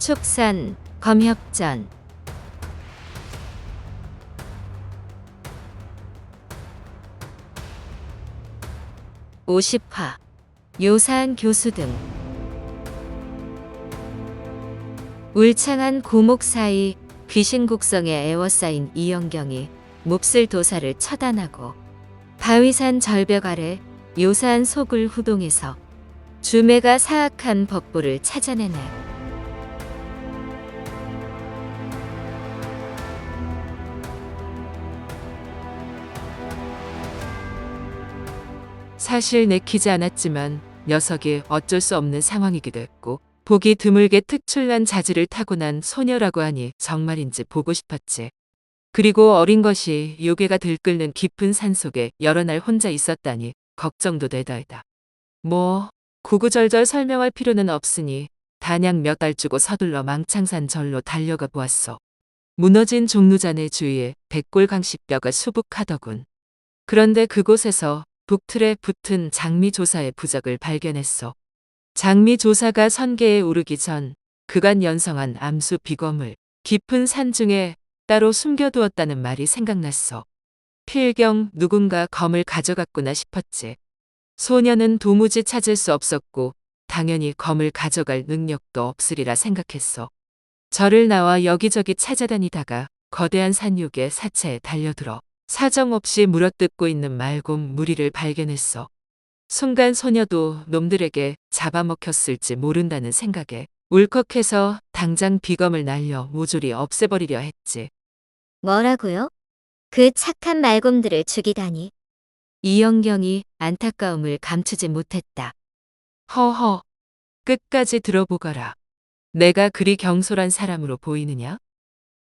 축산, 검협전. 오십화. 요사한 교수 등. 울창한 고목 사이 귀신국성에 에워싸인 이영경이 몹쓸 도사를 처단하고 바위산 절벽 아래 요사한 소굴 후동에서 주매가 사악한 법보를 찾아내네. 사실 내키지 않았지만 녀석이 어쩔 수 없는 상황이기도 했고 보기 드물게 특출난 자질을 타고난 소녀라고 하니 정말인지 보고 싶었지. 그리고 어린 것이 요괴가 들끓는 깊은 산속에 여러 날 혼자 있었다니 걱정도 되더이다. 뭐 구구절절 설명할 필요는 없으니 단약 몇 달 주고 서둘러 망창산 절로 달려가 보았소. 무너진 종루잔의 주위에 백골강씨뼈가 수북하더군. 그런데 그곳에서 북틀에 붙은 장미조사의 부적을 발견했소. 장미조사가 선계에 오르기 전 그간 연성한 암수 비검을 깊은 산 중에 따로 숨겨두었다는 말이 생각났소. 필경 누군가 검을 가져갔구나 싶었지. 소녀는 도무지 찾을 수 없었고 당연히 검을 가져갈 능력도 없으리라 생각했소. 절을 나와 여기저기 찾아다니다가 거대한 산육의 사체에 달려들어 사정없이 물어뜯고 있는 말곰 무리를 발견했어. 순간 소녀도 놈들에게 잡아먹혔을지 모른다는 생각에 울컥해서 당장 비검을 날려 모조리 없애버리려 했지. 뭐라고요? 그 착한 말곰들을 죽이다니. 이영경이 안타까움을 감추지 못했다. 허허, 끝까지 들어보거라. 내가 그리 경솔한 사람으로 보이느냐?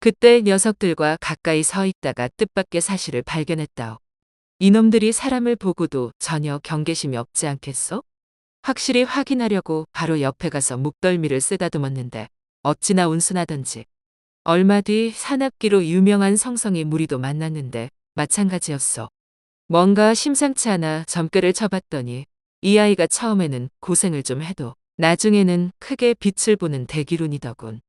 그때 녀석들과 가까이 서 있다가 뜻밖의 사실을 발견했다오. 이놈들이 사람을 보고도 전혀 경계심이 없지 않겠소? 확실히 확인하려고 바로 옆에 가서 목덜미를 쓰다듬었는데 어찌나 온순하던지. 얼마 뒤 산악기로 유명한 성성이 무리도 만났는데 마찬가지였어. 뭔가 심상치 않아 점괘를 쳐봤더니 이 아이가 처음에는 고생을 좀 해도 나중에는 크게 빛을 보는 대기룬이더군.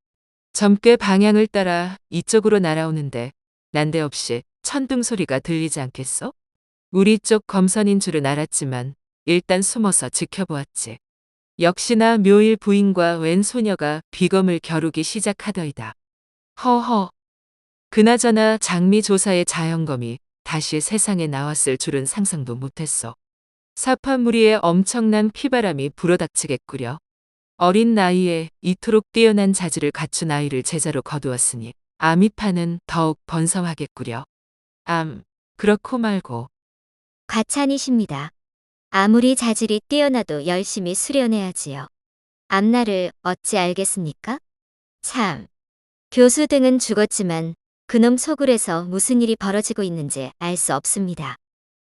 점괘 방향을 따라 이쪽으로 날아오는데 난데없이 천둥 소리가 들리지 않겠어? 우리 쪽 검선인 줄은 알았지만 일단 숨어서 지켜보았지. 역시나 묘일 부인과 웬 소녀가 비검을 겨루기 시작하더이다. 허허. 그나저나 장미조사의 자연검이 다시 세상에 나왔을 줄은 상상도 못했어. 사파무리에 엄청난 피바람이 불어닥치겠구려. 어린 나이에 이토록 뛰어난 자질을 갖춘 아이를 제자로 거두었으니 암이파는 더욱 번성하겠구려. 그렇고 말고. 과찬이십니다. 아무리 자질이 뛰어나도 열심히 수련해야지요. 앞날을 어찌 알겠습니까? 참. 교수 등은 죽었지만 그놈 소굴에서 무슨 일이 벌어지고 있는지 알 수 없습니다.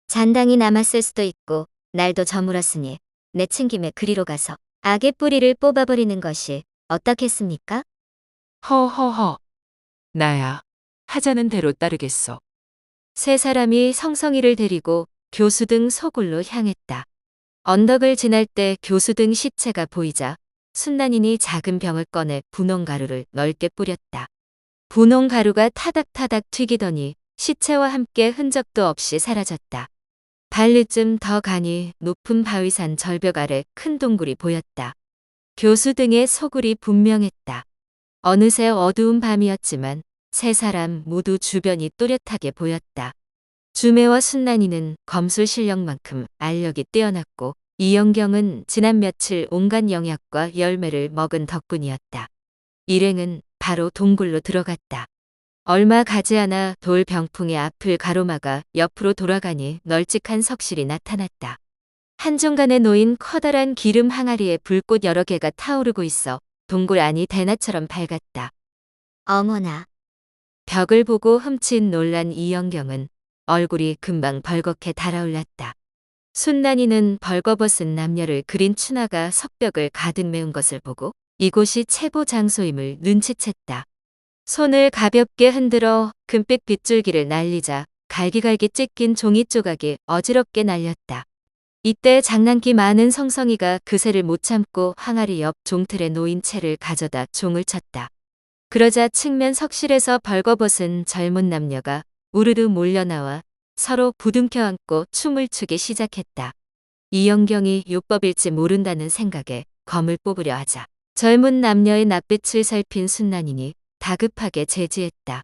잔당이 남았을 수도 있고 날도 저물었으니 내친 김에 그리로 가서 악의 뿌리를 뽑아버리는 것이 어떻겠습니까? 허허허. 나야. 하자는 대로 따르겠어. 세 사람이 성성이를 데리고 교수 등 소굴로 향했다. 언덕을 지날 때 교수 등 시체가 보이자 순난인이 작은 병을 꺼내 분홍가루를 넓게 뿌렸다. 분홍가루가 타닥타닥 튀기더니 시체와 함께 흔적도 없이 사라졌다. 반리쯤 더 가니 높은 바위산 절벽 아래 큰 동굴이 보였다. 교수 등의 소굴이 분명했다. 어느새 어두운 밤이었지만 세 사람 모두 주변이 또렷하게 보였다. 주매와 순난이는 검술 실력만큼 알력이 뛰어났고 이영경은 지난 며칠 온갖 영약과 열매를 먹은 덕분이었다. 일행은 바로 동굴로 들어갔다. 얼마 가지 않아 돌 병풍의 앞을 가로막아 옆으로 돌아가니 널찍한 석실이 나타났다. 한중간에 놓인 커다란 기름 항아리에 불꽃 여러 개가 타오르고 있어 동굴 안이 대낮처럼 밝았다. 어머나. 벽을 보고 흠칫 놀란 이영경은 얼굴이 금방 벌겋게 달아올랐다. 순난이는 벌거벗은 남녀를 그린 추나가 석벽을 가득 메운 것을 보고 이곳이 최고 장소임을 눈치챘다. 손을 가볍게 흔들어 금빛 빗줄기를 날리자 갈기갈기 찢긴 종이 조각이 어지럽게 날렸다. 이때 장난기 많은 성성이가 그새를 못 참고 항아리 옆 종틀에 놓인 채를 가져다 종을 쳤다. 그러자 측면 석실에서 벌거벗은 젊은 남녀가 우르르 몰려나와 서로 부둥켜 안고 춤을 추기 시작했다. 이영경이 요법일지 모른다는 생각에 검을 뽑으려 하자 젊은 남녀의 낯빛을 살핀 순난이니 다급하게 제지했다.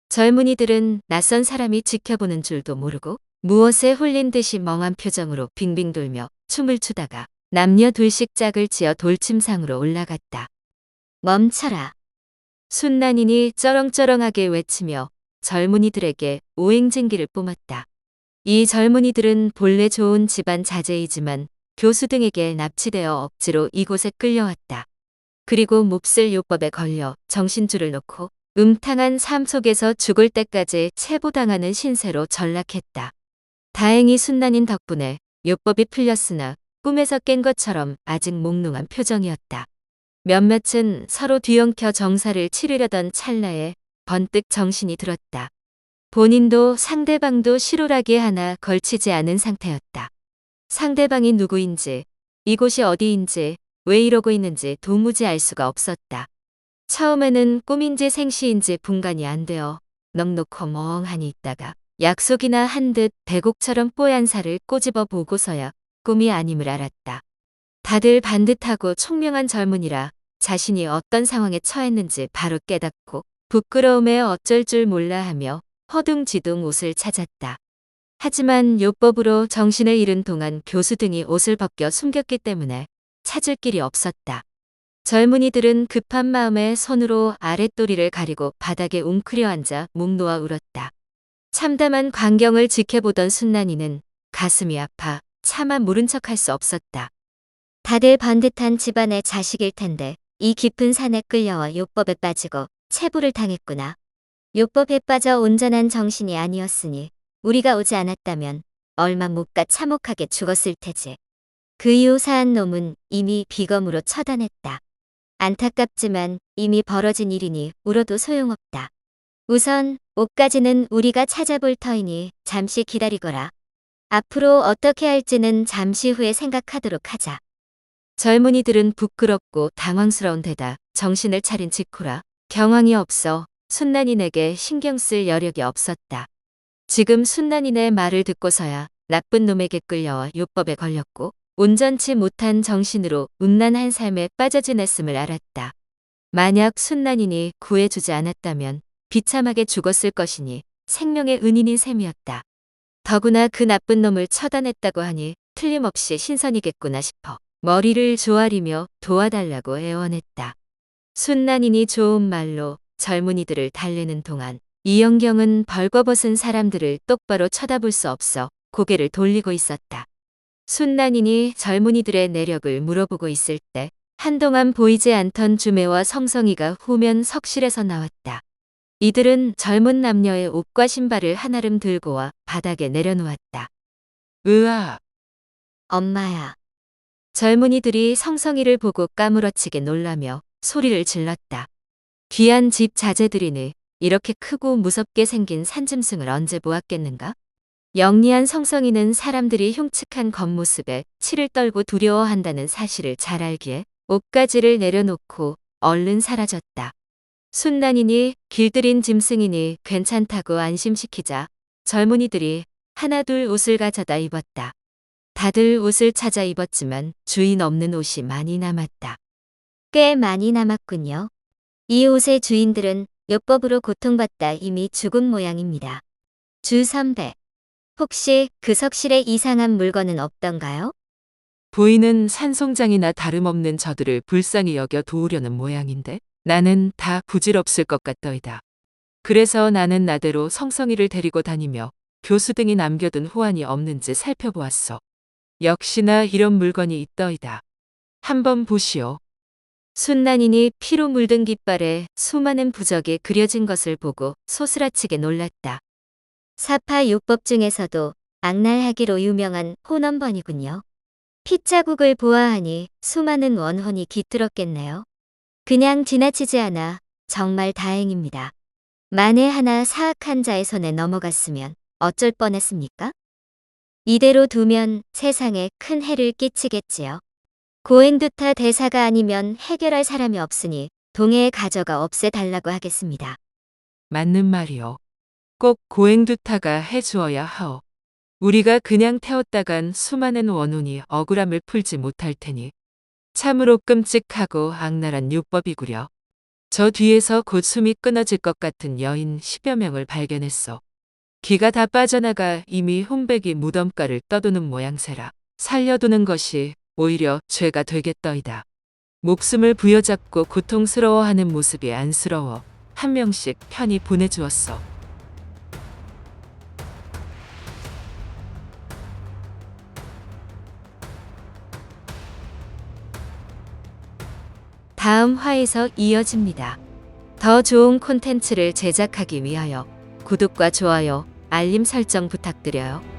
젊은이들은 낯선 사람이 지켜보는 줄도 모르고 무엇에 홀린 듯이 멍한 표정으로 빙빙 돌며 춤을 추다가 남녀 둘씩 짝을 지어 돌침상으로 올라갔다. 멈춰라. 순난이니 쩌렁쩌렁하게 외치며 젊은이들에게 오행진기를 뿜었다. 이 젊은이들은 본래 좋은 집안 자제이지만 교수 등에게 납치되어 억지로 이곳에 끌려왔다. 그리고 몹쓸 요법에 걸려 정신줄을 놓고 음탕한 삶 속에서 죽을 때까지 체포당하는 신세로 전락했다. 다행히 순난인 덕분에 요법이 풀렸으나 꿈에서 깬 것처럼 아직 몽롱한 표정이었다. 몇몇은 서로 뒤엉켜 정사를 치르려던 찰나에 번뜩 정신이 들었다. 본인도 상대방도 실오라기 하나 걸치지 않은 상태였다. 상대방이 누구인지, 이곳이 어디인지, 왜 이러고 있는지 도무지 알 수가 없었다. 처음에는 꿈인지 생시인지 분간이 안 되어 넋놓고 멍하니 있다가 약속이나 한 듯 배곡처럼 뽀얀 살을 꼬집어 보고서야 꿈이 아님을 알았다. 다들 반듯하고 총명한 젊은이라 자신이 어떤 상황에 처했는지 바로 깨닫고 부끄러움에 어쩔 줄 몰라 하며 허둥지둥 옷을 찾았다. 하지만 요법으로 정신을 잃은 동안 교수 등이 옷을 벗겨 숨겼기 때문에 찾을 길이 없었다. 젊은이들은 급한 마음에 손으로 아랫도리를 가리고 바닥에 웅크려 앉아 목 놓아 울었다. 참담한 광경을 지켜보던 순난이는 가슴이 아파 차마 모른 척할 수 없었다. 다들 반듯한 집안의 자식일 텐데 이 깊은 산에 끌려와 요법에 빠지고 체부를 당했구나. 요법에 빠져 온전한 정신이 아니었으니 우리가 오지 않았다면 얼마 못 가 참혹하게 죽었을 테지. 그 이후 사한 놈은 이미 비검으로 처단했다. 안타깝지만 이미 벌어진 일이니 울어도 소용없다. 우선 옷까지는 우리가 찾아볼 터이니 잠시 기다리거라. 앞으로 어떻게 할지는 잠시 후에 생각하도록 하자. 젊은이들은 부끄럽고 당황스러운 데다 정신을 차린 직후라 경황이 없어 순난인에게 신경 쓸 여력이 없었다. 지금 순난인의 말을 듣고서야 나쁜 놈에게 끌려와 요법에 걸렸고 온전치 못한 정신으로 음란한 삶에 빠져 지냈음을 알았다. 만약 순난인이 구해주지 않았다면 비참하게 죽었을 것이니 생명의 은인인 셈이었다. 더구나 그 나쁜 놈을 처단했다고 하니 틀림없이 신선이겠구나 싶어 머리를 조아리며 도와달라고 애원했다. 순난인이 좋은 말로 젊은이들을 달래는 동안 이영경은 벌거벗은 사람들을 똑바로 쳐다볼 수 없어 고개를 돌리고 있었다. 순난인이 젊은이들의 내력을 물어보고 있을 때 한동안 보이지 않던 주매와 성성이가 후면 석실에서 나왔다. 이들은 젊은 남녀의 옷과 신발을 한아름 들고 와 바닥에 내려놓았다. 으아! 엄마야. 젊은이들이 성성이를 보고 까무러치게 놀라며 소리를 질렀다. 귀한 집 자재들이니 이렇게 크고 무섭게 생긴 산짐승을 언제 보았겠는가? 영리한 성성이는 사람들이 흉측한 겉모습에 치를 떨고 두려워한다는 사실을 잘 알기에 옷가지를 내려놓고 얼른 사라졌다. 순난이니 길들인 짐승이니 괜찮다고 안심시키자 젊은이들이 하나둘 옷을 가져다 입었다. 다들 옷을 찾아 입었지만 주인 없는 옷이 많이 남았다. 꽤 많이 남았군요. 이 옷의 주인들은 요법으로 고통받다 이미 죽은 모양입니다. 주 선배, 혹시 그 석실에 이상한 물건은 없던가요? 부인은 산송장이나 다름없는 저들을 불쌍히 여겨 도우려는 모양인데 나는 다 부질없을 것 같더이다. 그래서 나는 나대로 성성이를 데리고 다니며 교수 등이 남겨둔 호환이 없는지 살펴보았소. 역시나 이런 물건이 있더이다. 한번 보시오. 순난이니 피로 물든 깃발에 수많은 부적이 그려진 것을 보고 소스라치게 놀랐다. 사파 요법 중에서도 악랄하기로 유명한 혼원번이군요. 핏자국을 보아하니 수많은 원혼이 깃들었겠네요. 그냥 지나치지 않아 정말 다행입니다. 만에 하나 사악한 자의 손에 넘어갔으면 어쩔 뻔했습니까? 이대로 두면 세상에 큰 해를 끼치겠지요. 고행두타 대사가 아니면 해결할 사람이 없으니 동해의 가져가 없애달라고 하겠습니다. 맞는 말이오. 꼭 고행두타가 해주어야 하오. 우리가 그냥 태웠다간 수많은 원혼이 억울함을 풀지 못할 테니 참으로 끔찍하고 악랄한 율법이구려. 저 뒤에서 곧 숨이 끊어질 것 같은 여인 10여 명을 발견했어. 기가 다 빠져나가 이미 홍백이 무덤가를 떠도는 모양새라. 살려두는 것이 오히려 죄가 되겠더이다. 목숨을 부여잡고 고통스러워하는 모습이 안쓰러워 한 명씩 편히 보내주었어. 다음 화에서 이어집니다. 더 좋은 콘텐츠를 제작하기 위하여 구독과 좋아요, 알림 설정 부탁드려요.